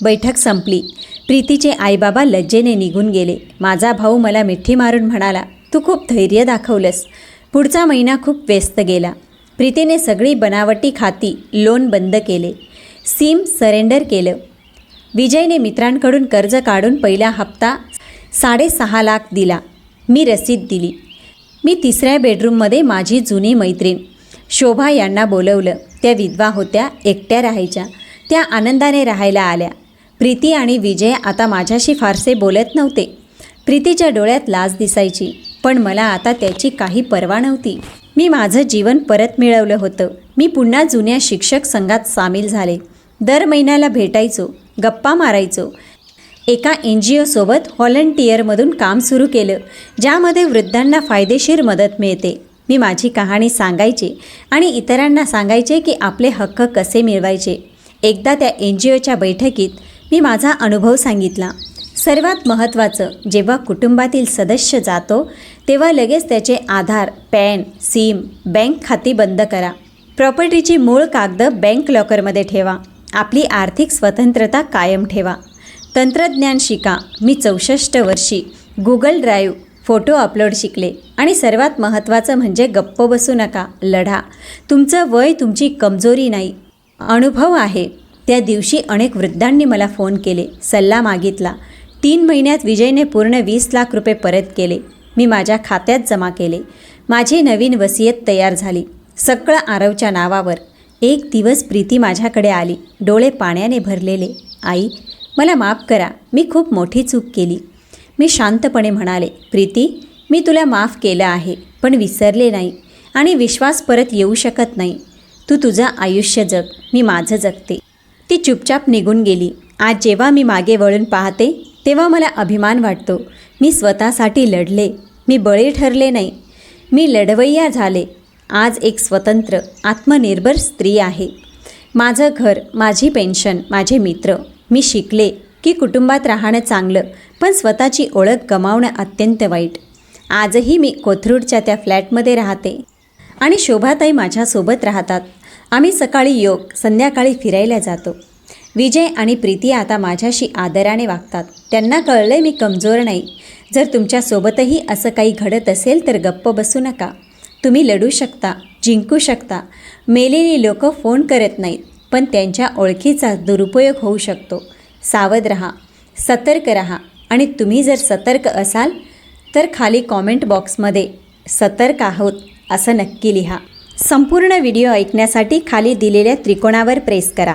बैठक संपली. प्रीतीचे आईबाबा लज्जेने निघून गेले. माझा भाऊ मला मिठी मारून म्हणाला, तू खूप धैर्य दाखवलंस. पुढचा महिना खूप व्यस्त गेला. प्रीतीने सगळी बनावटी खाती लोन बंद केले. सिम सरेंडर केलं. विजयने मित्रांकडून कर्ज काढून पहिला हप्ता 6.5 लाख दिला. मी रसीद दिली. मी 3ऱ्या बेडरूममध्ये माझी जुनी मैत्रीण शोभा यांना बोलवलं. त्या विधवा होत्या, एकट्या राहायच्या. त्या आनंदाने राहायला आल्या. प्रीती आणि विजय आता माझ्याशी फारसे बोलत नव्हते. प्रीतीच्या डोळ्यात लाज दिसायची, पण मला आता त्याची काही पर्वा नव्हती. मी माझं जीवन परत मिळवलं होतं. मी पुन्हा जुन्या शिक्षक संघात सामील झाले. दर महिन्याला भेटायचो, गप्पा मारायचो. एका NGOसोबत व्हॉलंटिअरमधून काम सुरू केलं, ज्यामध्ये वृद्धांना फायदेशीर मदत मिळते. मी माझी कहाणी सांगायचे आणि इतरांना सांगायचे की आपले हक्क कसे मिळवायचे. एकदा त्या NGOच्या बैठकीत मी माझा अनुभव सांगितला. सर्वात महत्त्वाचं, जेव्हा कुटुंबातील सदस्य जातो तेव्हा लगेच त्याचे आधार, पॅन, सिम, बँक खाती बंद करा. प्रॉपर्टीची मूळ कागदं बँक लॉकरमध्ये ठेवा. आपली आर्थिक स्वतंत्रता कायम ठेवा. तंत्रज्ञान शिका. मी 64 वर्षी गुगल ड्राईव्ह, फोटो अपलोड शिकले. आणि सर्वात महत्त्वाचं म्हणजे गप्प बसू नका, लढा. तुमचं वय तुमची कमजोरी नाही, अनुभव आहे. त्या दिवशी अनेक वृद्धांनी मला फोन केले, सल्ला मागितला. 3 महिन्यात विजयने पूर्ण 20 लाख रुपये परत केले. मी माझ्या खात्यात जमा केले. माझी नवीन वसियत तयार झाली, सगळं आरवच्या नावावर. एक दिवस प्रीती माझ्याकडे आली, डोळे पाण्याने भरलेले. आई, मला माफ करा, मी खूप मोठी चूक केली. मी शांतपणे म्हणाले, प्रीती, मी तुला माफ केलं आहे, पण विसरले नाही आणि विश्वास परत येऊ शकत नाही. तू तुझं आयुष्य जग, मी माझं जगते. ती चुपचाप निघून गेली. आज जेव्हा मी मागे वळून पाहते तेव्हा मला अभिमान वाटतो. मी स्वतःसाठी लढले. मी बळी ठरले नाही, मी लढवय्या झाले. आज एक स्वतंत्र, आत्मनिर्भर स्त्री आहे. माझं घर, माझी पेन्शन, माझे मित्र. मी शिकले की कुटुंबात राहणं चांगलं, पण स्वतःची ओळख गमावणं अत्यंत वाईट. आजही मी कोथरूडच्या त्या फ्लॅटमध्ये राहते आणि शोभाताई माझ्यासोबत राहतात. आम्ही सकाळी योग, संध्याकाळी फिरायला जातो. विजय आणि प्रीती आता माझ्याशी आदराने वागतात. त्यांना कळले मी कमजोर नाही. जर तुमच्यासोबतही असं काही घडत असेल तर गप्प बसू नका. तुम्ही लढू शकता, जिंकू शकता. मेलेली लोक फोन करत नाहीत, पण त्यांच्या ओळखीचा दुरुपयोग होऊ शकतो. सावध रहा, सतर्क रहा. आणि तुम्ही जर सतर्क असाल तर खाली कॉमेंट बॉक्समध्ये सतर्क आहोत असं नक्की लिहा. संपूर्ण व्हिडिओ ऐकण्यासाठी खाली दिलेल्या त्रिकोणावर प्रेस करा.